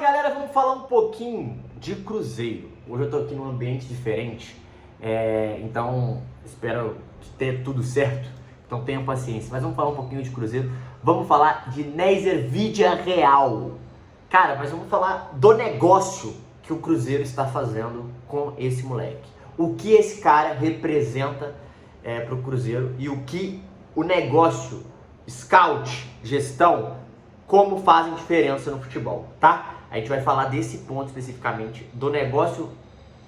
Galera, vamos falar um pouquinho de Cruzeiro. Hoje eu tô aqui num ambiente diferente, então espero ter tudo certo, então tenham paciência. Mas vamos falar um pouquinho de Cruzeiro, vamos falar de Nézer Vidiarreal. Cara, mas vamos falar do negócio que o Cruzeiro está fazendo com esse moleque. O que esse cara representa pro Cruzeiro e o que o negócio, scout, gestão, como fazem diferença no futebol, tá? A gente vai falar desse ponto especificamente, do negócio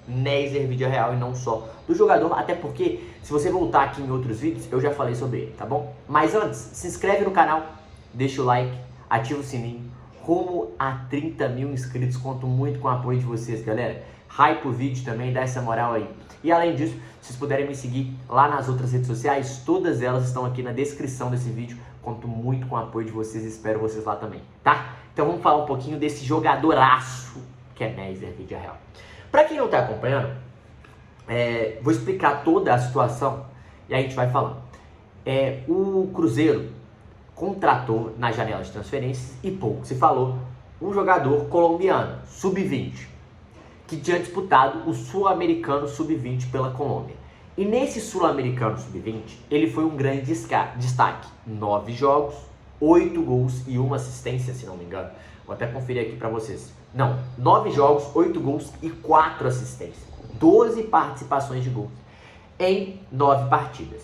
Nézer Vidiarreal e não só do jogador, até porque se você voltar aqui em outros vídeos, eu já falei sobre ele, tá bom? Mas antes, se inscreve no canal, deixa o like, ativa o sininho, rumo a 30 mil inscritos, conto muito com o apoio de vocês, galera. Hype o vídeo também, dá essa moral aí. E além disso, se vocês puderem me seguir lá nas outras redes sociais, todas elas estão aqui na descrição desse vídeo. Conto muito com o apoio de vocês e espero vocês lá também, tá? Então vamos falar um pouquinho desse jogadoraço que é Nézer Vidiarreal. Pra quem não tá acompanhando, vou explicar toda a situação e a gente vai falando. O Cruzeiro contratou na janela de transferências e pouco se falou um jogador colombiano, sub-20, que tinha disputado o Sul-Americano Sub-20 pela Colômbia. E nesse Sul-Americano Sub-20, ele foi um grande destaque. 9 jogos, 8 gols e 1 assistência, se não me engano. Vou até conferir aqui pra vocês. Não, 9 jogos, 8 gols e 4 assistências. 12 participações de gols em 9 partidas.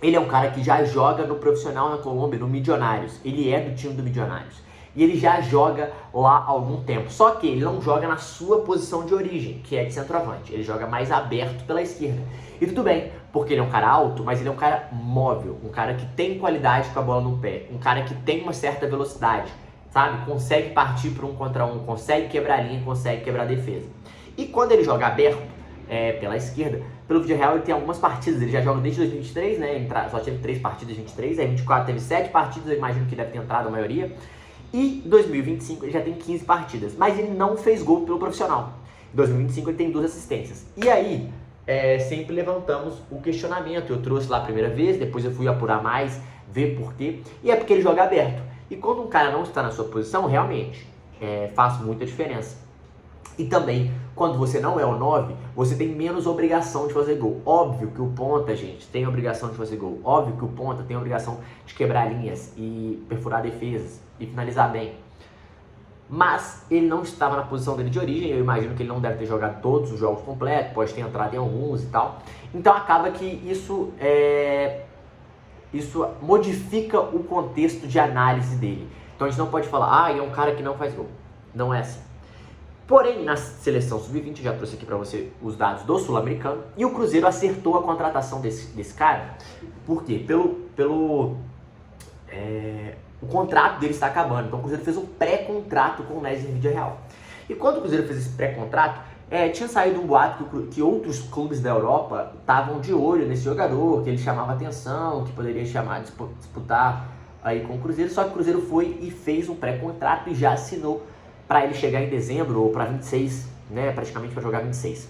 Ele é um cara que já joga no profissional na Colômbia, no Milionários. Ele é do time do Milionários. E ele já joga lá há algum tempo. Só que ele não joga na sua posição de origem, que é de centroavante. Ele joga mais aberto pela esquerda. E tudo bem, porque ele é um cara alto, mas ele é um cara móvel. Um cara que tem qualidade com a bola no pé. Um cara que tem uma certa velocidade, sabe? Consegue partir para um contra um, consegue quebrar a linha, consegue quebrar a defesa. E quando ele joga aberto, pela esquerda, pelo Vidiarreal ele tem algumas partidas. Ele já joga desde 2023, né? Ele só teve 3 partidas em 2023. Aí 24 teve 7 partidas, eu imagino que deve ter entrado a maioria. E em 2025 ele já tem 15 partidas, mas ele não fez gol pelo profissional. Em 2025 ele tem 2 assistências. E aí, sempre levantamos o questionamento. Eu trouxe lá a primeira vez, depois eu fui apurar mais, ver por quê. E é porque ele joga aberto. E quando um cara não está na sua posição, realmente faz muita diferença. E também, quando você não é o 9, você tem menos obrigação de fazer gol. Óbvio que o ponta, gente, tem obrigação de fazer gol. Óbvio que o ponta tem obrigação de quebrar linhas e perfurar defesas e finalizar bem. Mas ele não estava na posição dele de origem. Eu imagino que ele não deve ter jogado todos os jogos completos, pode ter entrado em alguns e tal. Então acaba que isso modifica o contexto de análise dele. Então a gente não pode falar, é um cara que não faz gol. Não é assim. Porém, na seleção sub-20, já trouxe aqui para você os dados do Sul-Americano, e o Cruzeiro acertou a contratação desse cara. Por quê? O contrato dele está acabando, então o Cruzeiro fez um pré-contrato com o Nézer Vidiarreal. E quando o Cruzeiro fez esse pré-contrato, tinha saído um boato que outros clubes da Europa estavam de olho nesse jogador, que ele chamava atenção, que poderia disputar aí com o Cruzeiro, só que o Cruzeiro foi e fez um pré-contrato e já assinou para ele chegar em dezembro ou para 26, né, praticamente para jogar 26.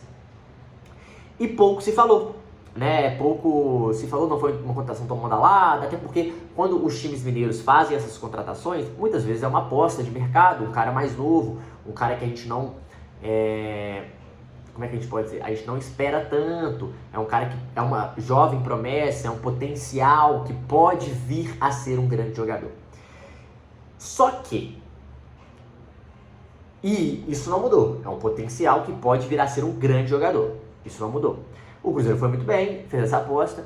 E pouco se falou, né? Pouco se falou, não foi uma contratação tão badalada, até porque quando os times mineiros fazem essas contratações, muitas vezes é uma aposta de mercado, um cara mais novo, um cara que a gente não como é que a gente pode dizer? A gente não espera tanto, é um cara que é uma jovem promessa, é um potencial que pode vir a ser um grande jogador. Só que isso não mudou. É um potencial que pode vir a ser um grande jogador. Isso não mudou. O Cruzeiro foi muito bem, fez essa aposta.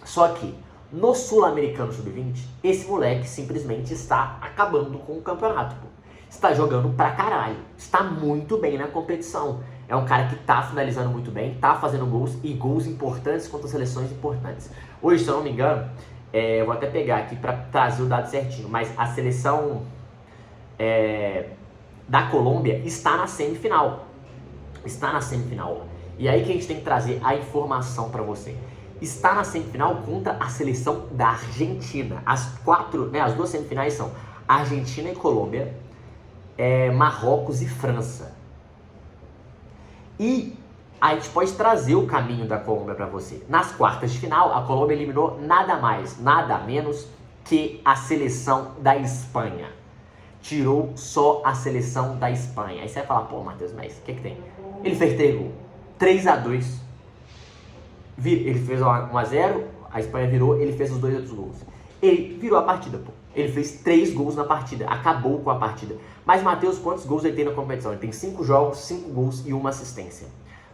Só que no Sul-Americano Sub-20, esse moleque simplesmente está acabando com o campeonato. Pô. Está jogando pra caralho. Está muito bem na competição. É um cara que está finalizando muito bem, está fazendo gols e gols importantes contra seleções importantes. Hoje, se eu não me engano, eu vou até pegar aqui para trazer o dado certinho, mas a seleção da Colômbia está na semifinal. Está na semifinal. E aí que a gente tem que trazer a informação para você. Está na semifinal contra a seleção da Argentina. As 2 semifinais são Argentina e Colômbia, Marrocos e França. E a gente pode trazer o caminho da Colômbia para você. Nas quartas de final, a Colômbia eliminou nada mais, nada menos que a seleção da Espanha. tirou só a seleção da Espanha. Aí você vai falar, pô, Matheus, mas o que tem? Ele fez 3 gols. 3-2. Ele fez 1-0, a Espanha virou, ele fez os 2 outros gols. Ele virou a partida, pô. Ele fez 3 gols na partida, acabou com a partida. Mas, Matheus, quantos gols ele tem na competição? Ele tem 5 jogos, 5 gols e 1 assistência.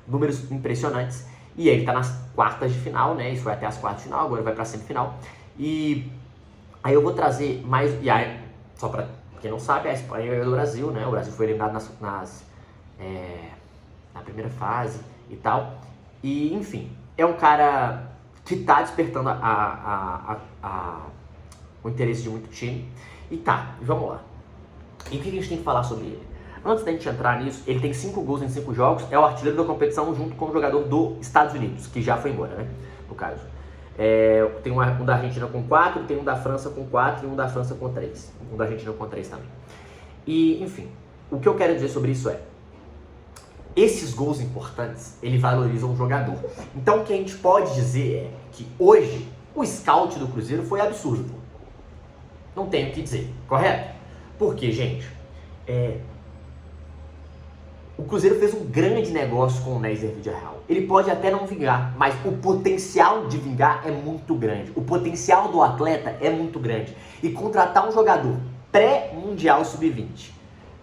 Números impressionantes. E ele tá nas quartas de final, né? Isso foi até as quartas de final, agora vai pra semifinal. E aí eu vou trazer mais... E aí, só pra quem não sabe, a Espanha é do Brasil, né? O Brasil foi eliminado na primeira fase e tal. E, enfim, é um cara que tá despertando o interesse de muito time. E tá, vamos lá. E o que a gente tem que falar sobre ele? Antes da gente entrar nisso, ele tem 5 gols em 5 jogos, é o artilheiro da competição junto com o jogador dos Estados Unidos, que já foi embora, né? No caso. Tem um da Argentina com 4, tem um da França com 4 e um da França com 3. Um da Argentina com 3 também. E, enfim, o que eu quero dizer sobre isso é: esses gols importantes, ele valoriza um jogador. Então, o que a gente pode dizer é que hoje, o scout do Cruzeiro foi absurdo. Não tenho o que dizer, correto? Porque, gente, o Cruzeiro fez um grande negócio com o Nézer Villarreal. Ele pode até não vingar, mas o potencial de vingar é muito grande. O potencial do atleta é muito grande. E contratar um jogador pré-mundial sub-20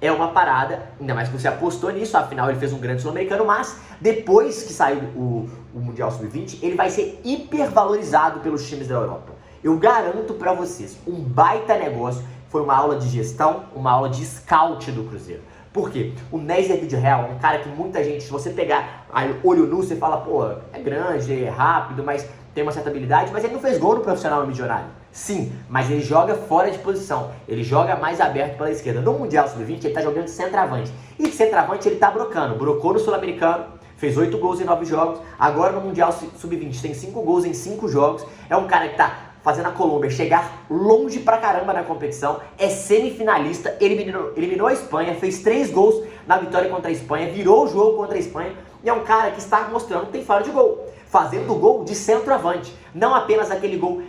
é uma parada, ainda mais que você apostou nisso, afinal ele fez um grande sul-americano, mas depois que sair o Mundial Sub-20, ele vai ser hipervalorizado pelos times da Europa. Eu garanto pra vocês, um baita negócio, foi uma aula de gestão, uma aula de scout do Cruzeiro. Por quê? O Nézer Villarreal é um cara que muita gente, se você pegar aí, olho nu, você fala, pô, é grande, é rápido, mas tem uma certa habilidade, mas ele não fez gol no profissional no Milionário. Sim, mas ele joga fora de posição, ele joga mais aberto pela esquerda. No Mundial Sub-20 ele tá jogando de centroavante, e de centroavante ele tá brocando, brocou no Sul-Americano, fez 8 gols em 9 jogos, agora no Mundial Sub-20 tem 5 gols em 5 jogos, é um cara que tá fazendo a Colômbia chegar longe pra caramba na competição, é semifinalista, eliminou a Espanha, fez 3 gols na vitória contra a Espanha, virou o jogo contra a Espanha, e é um cara que está mostrando que tem faro de gol, fazendo gol de centroavante, não apenas aquele gol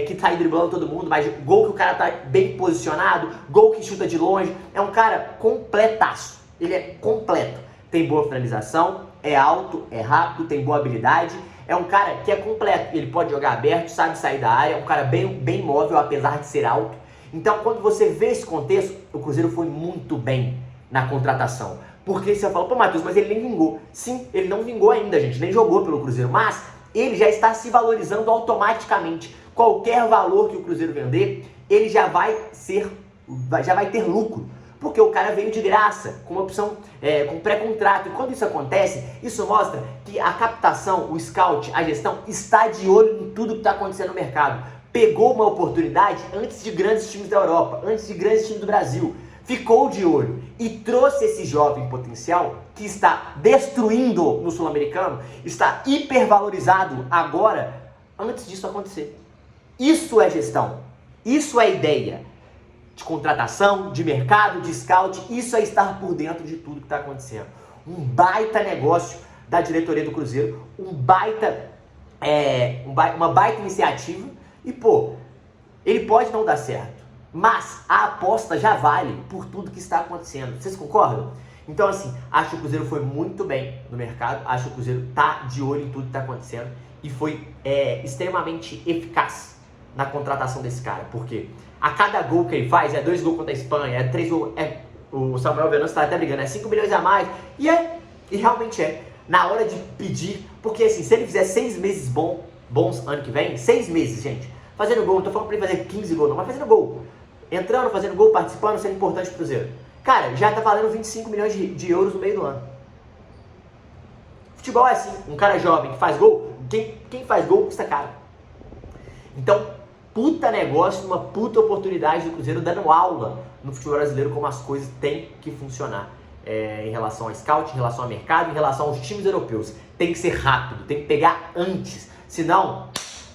que tá aí driblando todo mundo, mas gol que o cara tá bem posicionado, gol que chuta de longe, é um cara completaço, ele é completo, tem boa finalização, é alto, é rápido, tem boa habilidade. É um cara que é completo, ele pode jogar aberto, sabe sair da área, é um cara bem móvel, apesar de ser alto. Então, quando você vê esse contexto, o Cruzeiro foi muito bem na contratação. Porque você fala, pô, Matheus, mas ele nem vingou. Sim, ele não vingou ainda, gente, nem jogou pelo Cruzeiro, mas ele já está se valorizando automaticamente. Qualquer valor que o Cruzeiro vender, ele já vai ter lucro. Porque o cara veio de graça, com uma opção, com pré-contrato. E quando isso acontece, isso mostra que a captação, o scout, a gestão está de olho em tudo que está acontecendo no mercado. Pegou uma oportunidade antes de grandes times da Europa, antes de grandes times do Brasil. Ficou de olho e trouxe esse jovem potencial que está destruindo no Sul-Americano, está hipervalorizado agora, antes disso acontecer. Isso é gestão, isso é ideia de contratação, de mercado, de scout, isso é estar por dentro de tudo que está acontecendo. Um baita negócio da diretoria do Cruzeiro, uma baita iniciativa e, pô, ele pode não dar certo, mas a aposta já vale por tudo que está acontecendo. Vocês concordam? Então, assim, acho que o Cruzeiro foi muito bem no mercado, acho que o Cruzeiro tá de olho em tudo que está acontecendo e foi extremamente eficaz na contratação desse cara, porque a cada gol que ele faz, 2 gols contra a Espanha, 3 gols, o Samuel Venâncio tá até brigando, 5 milhões a mais, e realmente na hora de pedir, porque assim, se ele fizer 6 meses bons ano que vem, 6 meses, gente, fazendo gol, não tô falando pra ele fazer 15 gols não, mas fazendo gol, entrando, fazendo gol, participando, sendo importante pro Cruzeiro, cara, já tá valendo 25 milhões de euros no meio do ano. Futebol é assim, um cara jovem que faz gol, quem faz gol custa caro. Então, puta negócio, uma puta oportunidade do Cruzeiro dando aula no futebol brasileiro como as coisas têm que funcionar em relação a scout, em relação ao mercado, em relação aos times europeus. Tem que ser rápido, tem que pegar antes, senão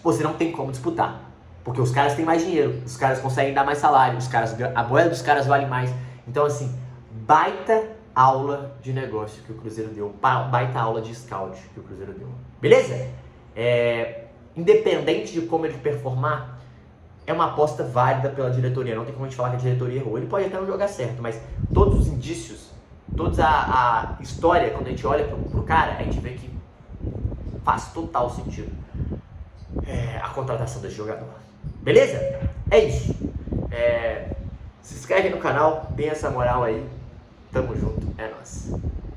você não tem como disputar, porque os caras têm mais dinheiro, os caras conseguem dar mais salário, a moeda dos caras vale mais. Então assim, baita aula de negócio que o Cruzeiro deu, baita aula de scout que o Cruzeiro deu, beleza? Independente de como ele performar, é uma aposta válida pela diretoria. Não tem como a gente falar que a diretoria errou. Ele pode até não jogar certo, mas todos os indícios, toda a história, quando a gente olha pro cara, a gente vê que faz total sentido a contratação desse jogador. Beleza? É isso. Se inscreve no canal, dê essa moral aí. Tamo junto, é nóis.